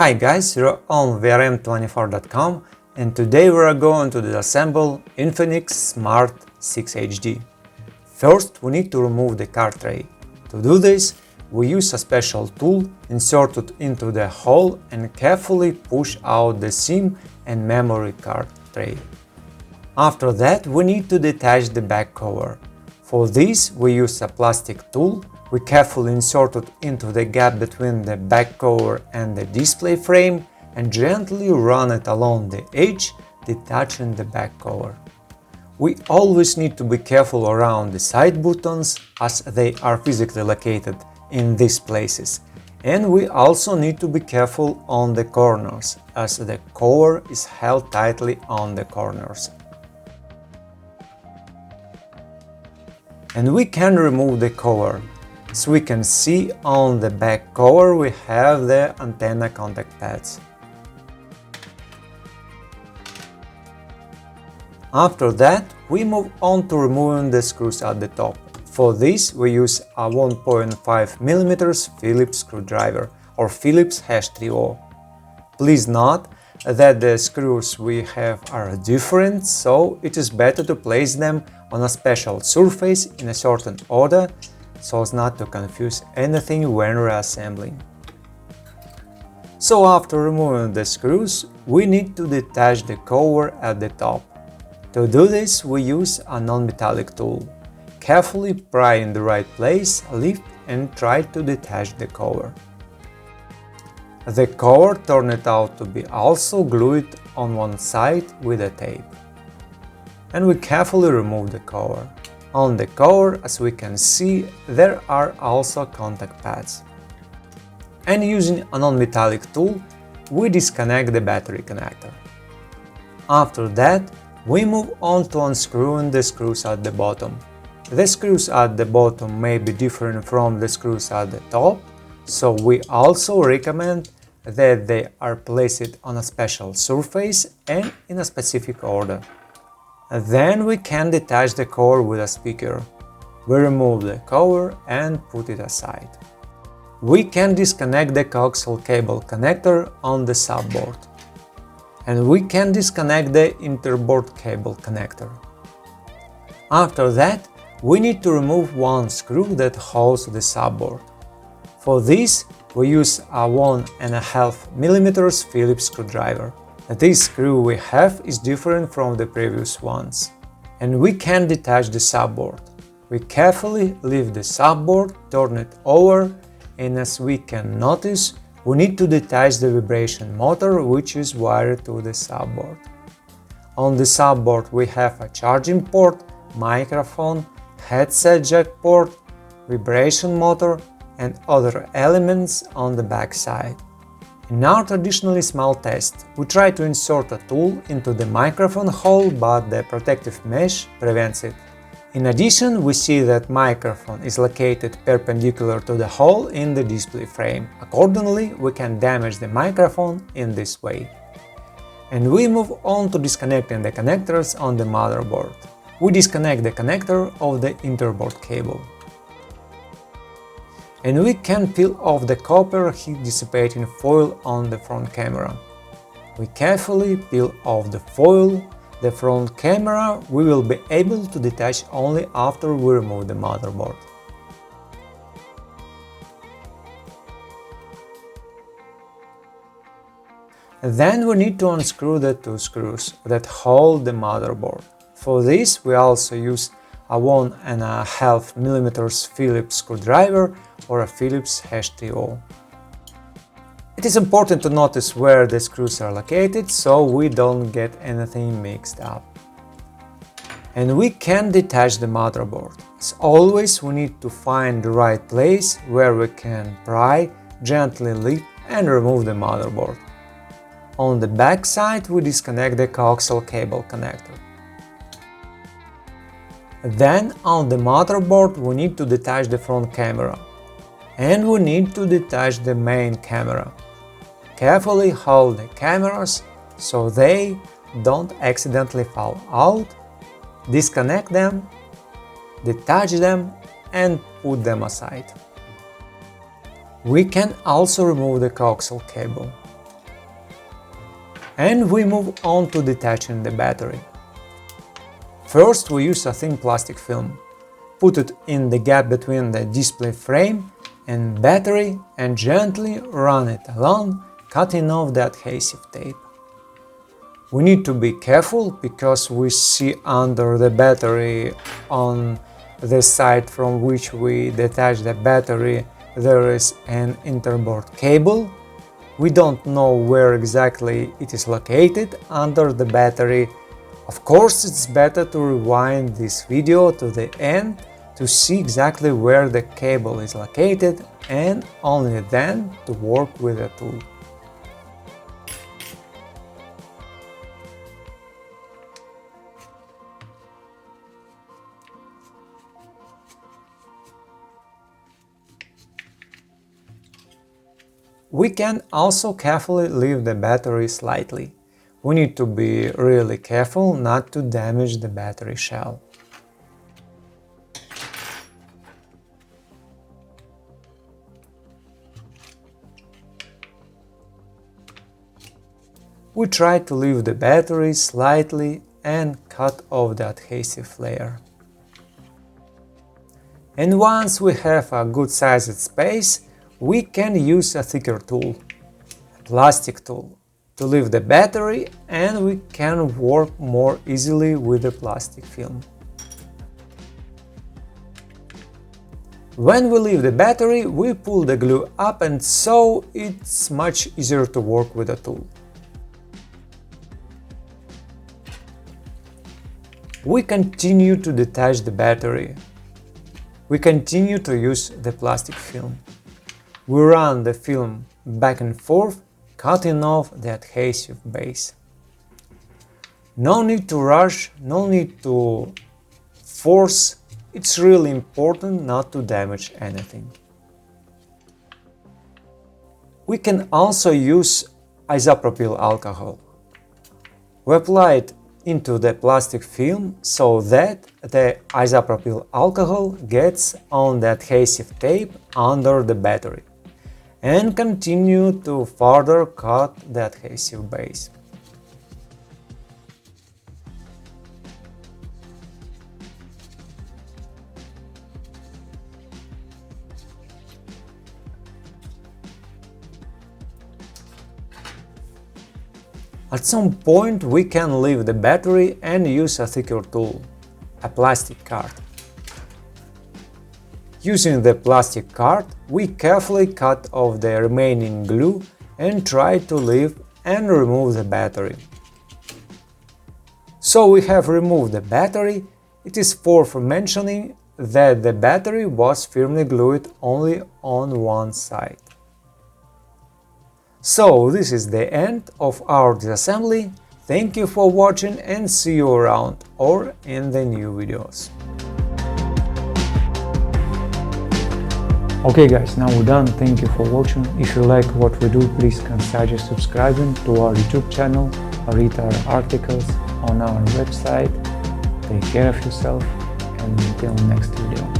Hi guys, you're on vrm24.com and today we are going to disassemble Infinix Smart 6HD. First, we need to remove the card tray. To do this, we use a special tool inserted into the hole and carefully push out the SIM and memory card tray. After that, we need to detach the back cover. For this, we use a plastic tool. We carefully insert it into the gap between the back cover and the display frame and gently run it along the edge, detaching the back cover. We always need to be careful around the side buttons as they are physically located in these places. And we also need to be careful on the corners as the cover is held tightly on the corners. And we can remove the cover. As we can see on the back cover we have the antenna contact pads. After that, we move on to removing the screws at the top. For this we use a 1.5mm Phillips screwdriver or Phillips #3O. Please note that the screws we have are different, so it is better to place them on a special surface in a certain order so as not to confuse anything when reassembling. So after removing the screws, we need to detach the cover at the top. To do this, we use a non-metallic tool. Carefully pry in the right place, lift and try to detach the cover. The cover turned out to be also glued on one side with a tape. And we carefully remove the cover. On the cover, as we can see, there are also contact pads. And using a non-metallic tool, we disconnect the battery connector. After that, we move on to unscrewing the screws at the bottom. The screws at the bottom may be different from the screws at the top, so we also recommend that they are placed on a special surface and in a specific order. Then we can detach the cover with a speaker. We remove the cover and put it aside. We can disconnect the coaxial cable connector on the subboard. And we can disconnect the interboard cable connector. After that, we need to remove one screw that holds the subboard. For this, we use a 1.5mm Phillips screwdriver. This screw we have is different from the previous ones. And we can detach the subboard. We carefully lift the subboard, turn it over, and as we can notice, we need to detach the vibration motor which is wired to the subboard. On the subboard we have a charging port, microphone, headset jack port, vibration motor and other elements on the back side. In our traditionally small test, we try to insert a tool into the microphone hole, but the protective mesh prevents it. In addition, we see that microphone is located perpendicular to the hole in the display frame. Accordingly, we can damage the microphone in this way. And we move on to disconnecting the connectors on the motherboard. We disconnect the connector of the interboard cable. And we can peel off the copper heat dissipating foil on the front camera. We carefully peel off the foil. The front camera we will be able to detach only after we remove the motherboard. Then we need to unscrew the two screws that hold the motherboard. For this we also use a 1.5mm Phillips screwdriver or a Phillips #3O. It is important to notice where the screws are located so we don't get anything mixed up. And we can detach the motherboard. As always, we need to find the right place where we can pry, gently lift and remove the motherboard. On the back side we disconnect the coaxial cable connector. Then on the motherboard we need to detach the front camera. And we need to detach the main camera. Carefully hold the cameras so they don't accidentally fall out, disconnect them, detach them and put them aside. We can also remove the coaxial cable. And we move on to detaching the battery. First, we use a thin plastic film. Put it in the gap between the display frame and battery and gently run it along, cutting off the adhesive tape. We need to be careful because we see under the battery on the side from which we detach the battery there is an interboard cable. We don't know where exactly it is located under the battery. Of course, it's better to rewind this video to the end to see exactly where the cable is located and only then to work with the tool. We can also carefully leave the battery slightly. We need to be really careful not to damage the battery shell. We try to leave the battery slightly and cut off the adhesive layer. And once we have a good sized space, we can use a thicker tool, a plastic tool, to leave the battery, and we can work more easily with the plastic film. When we leave the battery, we pull the glue up, and so it's much easier to work with the tool. We continue to detach the battery. We continue to use the plastic film. We run the film back and forth, cutting off the adhesive base. No need to rush, no need to force. It's really important not to damage anything. We can also use isopropyl alcohol. We apply it into the plastic film so that the isopropyl alcohol gets on the adhesive tape under the battery, and continue to further cut the adhesive base. At some point we can leave the battery and use a thicker tool, a plastic card. Using the plastic card, we carefully cut off the remaining glue and try to leave and remove the battery. So we have removed the battery. It is worth mentioning that the battery was firmly glued only on one side. So this is the end of our disassembly. Thank you for watching and see you around or in the new videos. Okay guys, now we're done. Thank you for watching. If you like what we do, please consider subscribing to our YouTube channel, read our articles on our website. Take care of yourself and until next video.